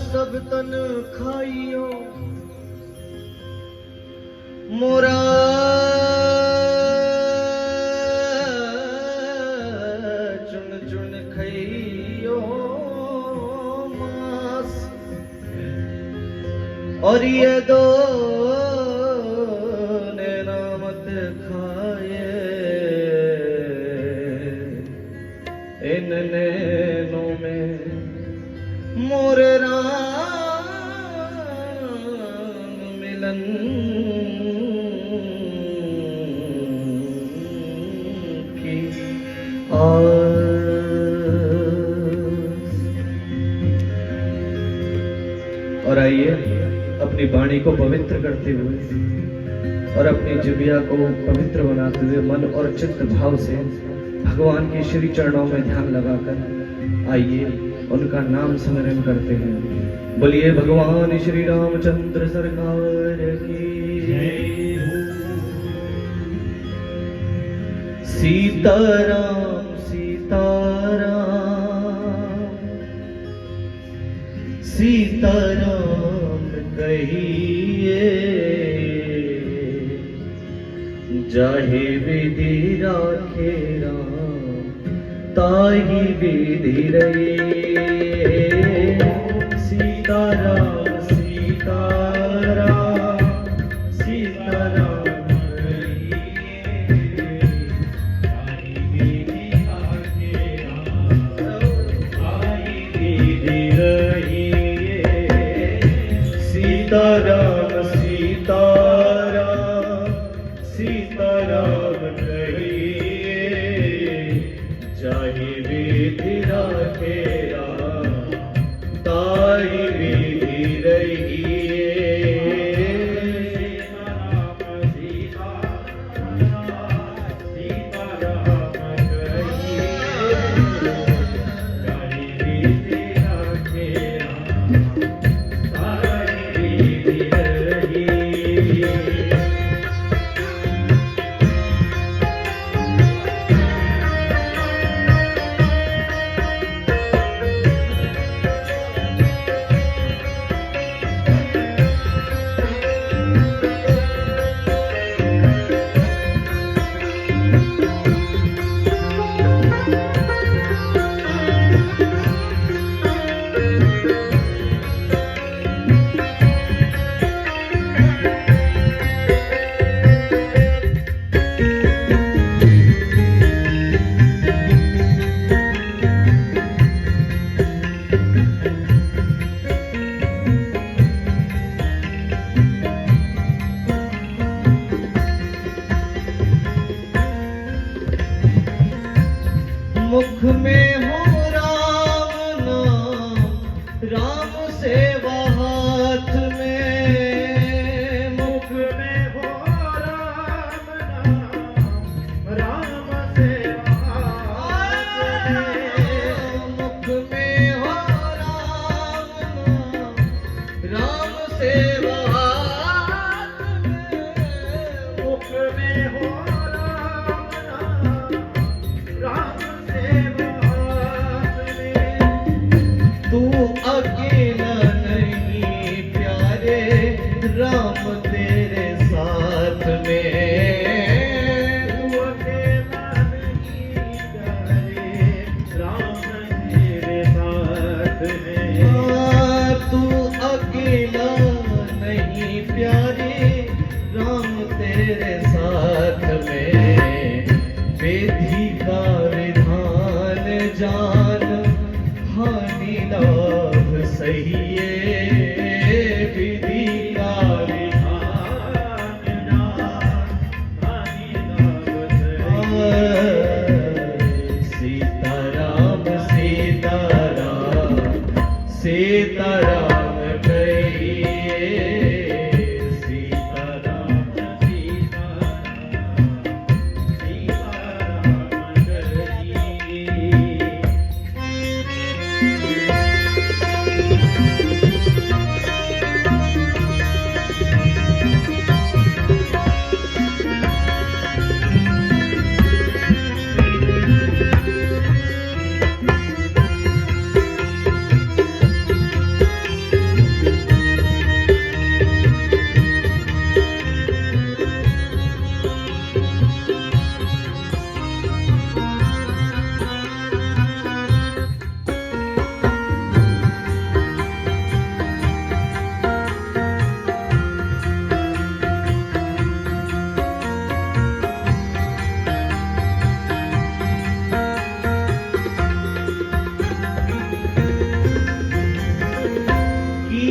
सब तन खाइयो मोरा चुन चुन खाइयो मांस और ये दो ने नामत खाए इन नैनों में मोर राम मिलन की और आइए अपनी वाणी को पवित्र करते हुए और अपनी जिह्वा को पवित्र बनाते हुए मन और चित्त भाव से भगवान के श्री चरणों में ध्यान लगाकर आइए उनका नाम स्मरण करते हैं। बोलिए भगवान श्री रामचंद्र सरकार की सीताराम सीताराम सीताराम कहिए जाहे विधि राखे राम ताहि विधि रहे। सीताराम सीताराम सीताराम सीताराम सीताराम सीताराम कहिए जाहि विधि राखे राम ताहि विधि रहिए। सीताराम कहिए जाहि विधि राखे राम ताहि विधि रहिए। मुख में हो राम नाम राम सेवा हाथ में। मुख में हो राम नाम राम सेवा हाथ में। मुख में हो राम नाम राम सेवा हाथ में। मुख में हो तू अकेला नहीं प्यारे राम तेरे साथ में। तू अकेला नहीं प्यारे राम तेरे साथ में। तू अकेला नहीं प्यारे राम तेरे साथ में। विधि का विधान जान हानि लाभ सहिए। विधि का विधान जान हानि लाभ सहिए। सीताराम सीताराम सीताराम कहिए। सीताराम सीताराम सीताराम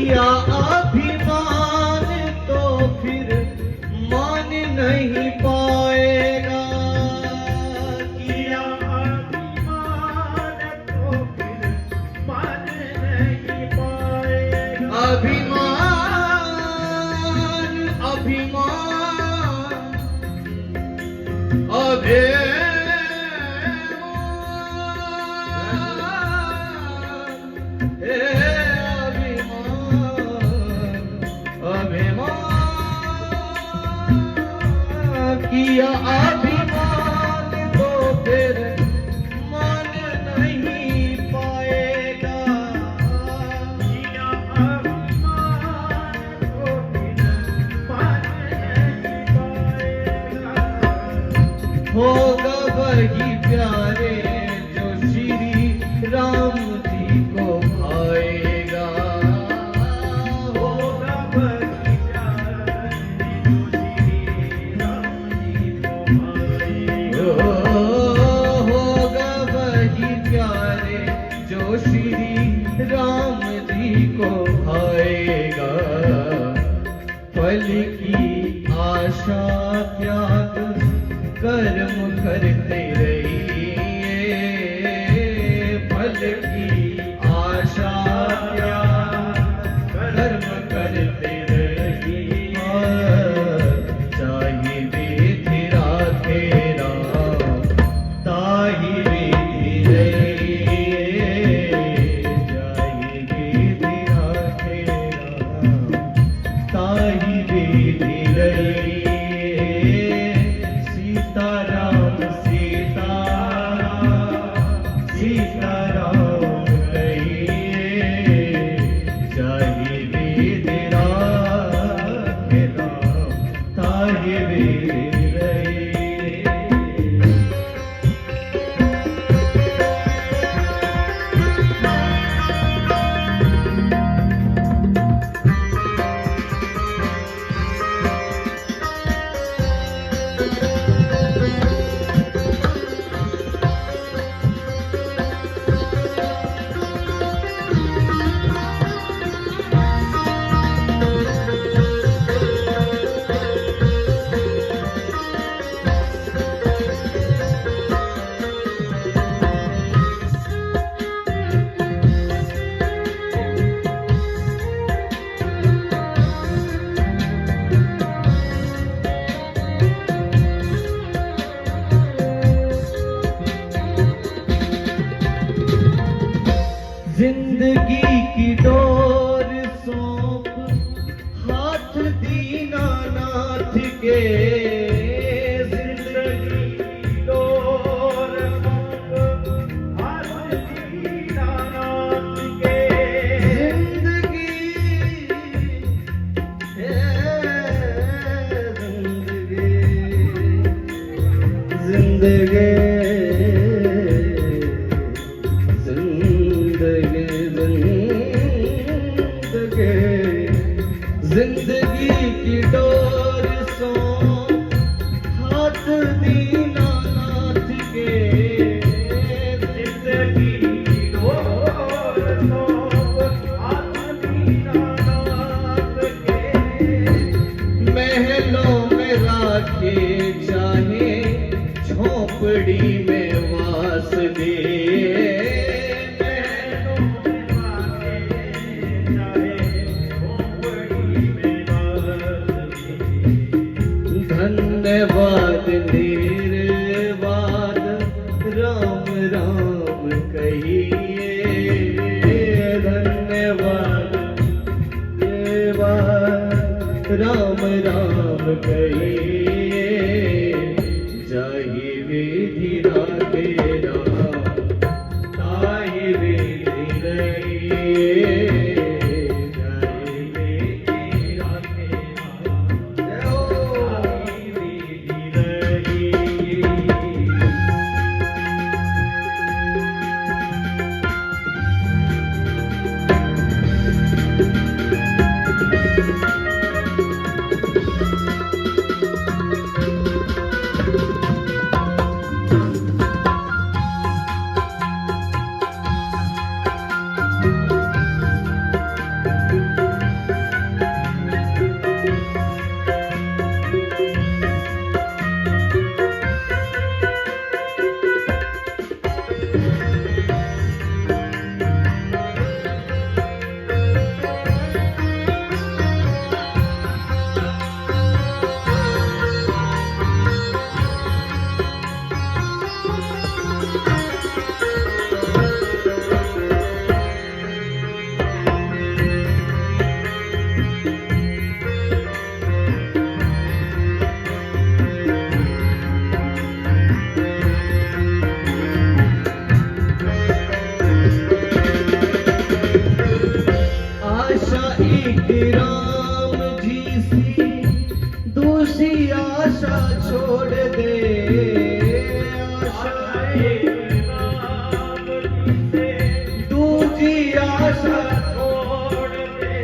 किया अभिमान तो फिर मान नहीं पाएगा, किया अभिमान तो फिर मान नहीं पाएगा। अभिमान अभिमान किया अभिमान तो फिर मान नहीं पाएगा, किया अभिमान तो फिर मान नहीं पाएगा। होगा वही प्यारे जो श्री राम जी को भाएगा, होगा वही प्यारे जो श्री राम जी को भाएगा। होगा वही प्यारे जो श्री राम जी को भाएगा। फल की आशा त्याग कर्म करते रहिए, फल की आशा त्याग कर्म करते रहिए, चाहे विधि राखे राम ताहि विधि रहिए, चाहे विधि राखे राम ताहि विधि रहिए। सीताराम सीताराम सीताराम कहिए, चाहे विधि राखे राम ताहि विधि रहिए। जिंदगी की डोर सौंप हाथ दीनानाथ के, जिंदगी की डोर सौंप हाथ दीनानाथ के। जिंदगी जिंदगी जिंदगी की डोर सौंप हाथ दीनानाथ के, जिंदगी की डोर सौंप हाथ दीनानाथ के। महलों में राखे चाहे झोपड़ी में वास दे, धन्यवाद निर्वाद राम राम कहिए, धन्यवाद निर्वाद राम राम कहिए, जाहि विधि राखे राम ताहि विधि रहिए, जाहि विधि राखे राम ताहि विधि रहिए। कि राम जी सी दूसरी आशा छोड़ दे, आशा एक राम जी से दूसरी आशा, छोड़ दे,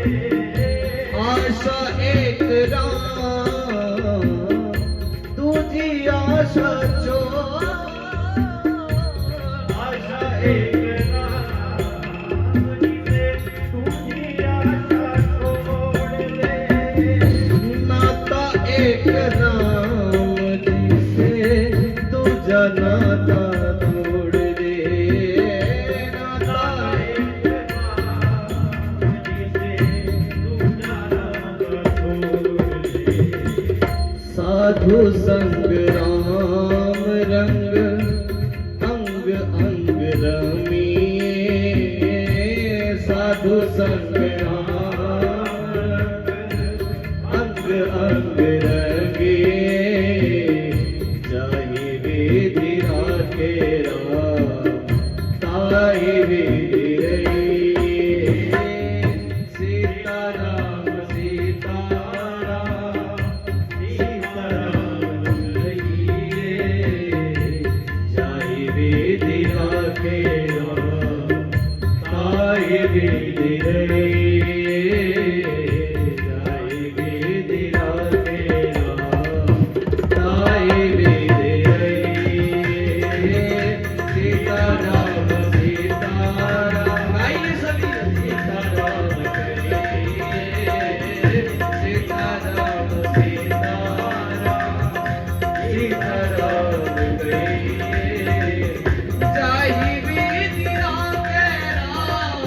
आशा एक राम दूसरी आशा छोड़, आशा एक राम जी से दूसरी आशा छोड़ दे, नाता एक राम जी से दूजा नाता तोड़ दे, नाता एक राम जी से दूसरा नाम छोड़ दे, साधु संग राम रंग अंग अंग रमिए, साधु संग राम अंग अंग रंगिए, जाहि विधि राखे राम ताहि विधि रहिए, सीताराम सीताराम सीताराम रहिए, जाहि विधि राखे राम ताहि विधि रहिए, जाहि विधि राखे राम ताहि विधि रहिए, सीताराम सीताराम, आइए सभी सीताराम कहिए, सीताराम सीताराम सीताराम कहिए, जाहि विधि राखे राम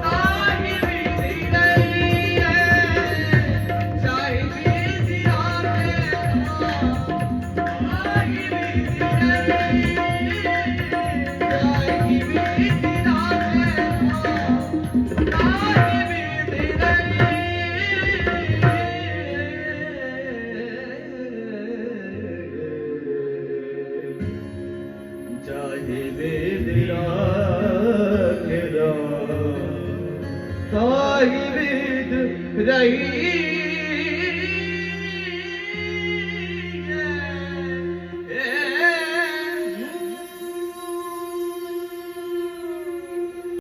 ताहि विधि रहिए, जाहि विधि राखे राम ताहि विधि रहिए, जाहि विधि राखे राम ताहि विधि रहिए, जाहि विधि राखे राम ताहि विधि रहिए।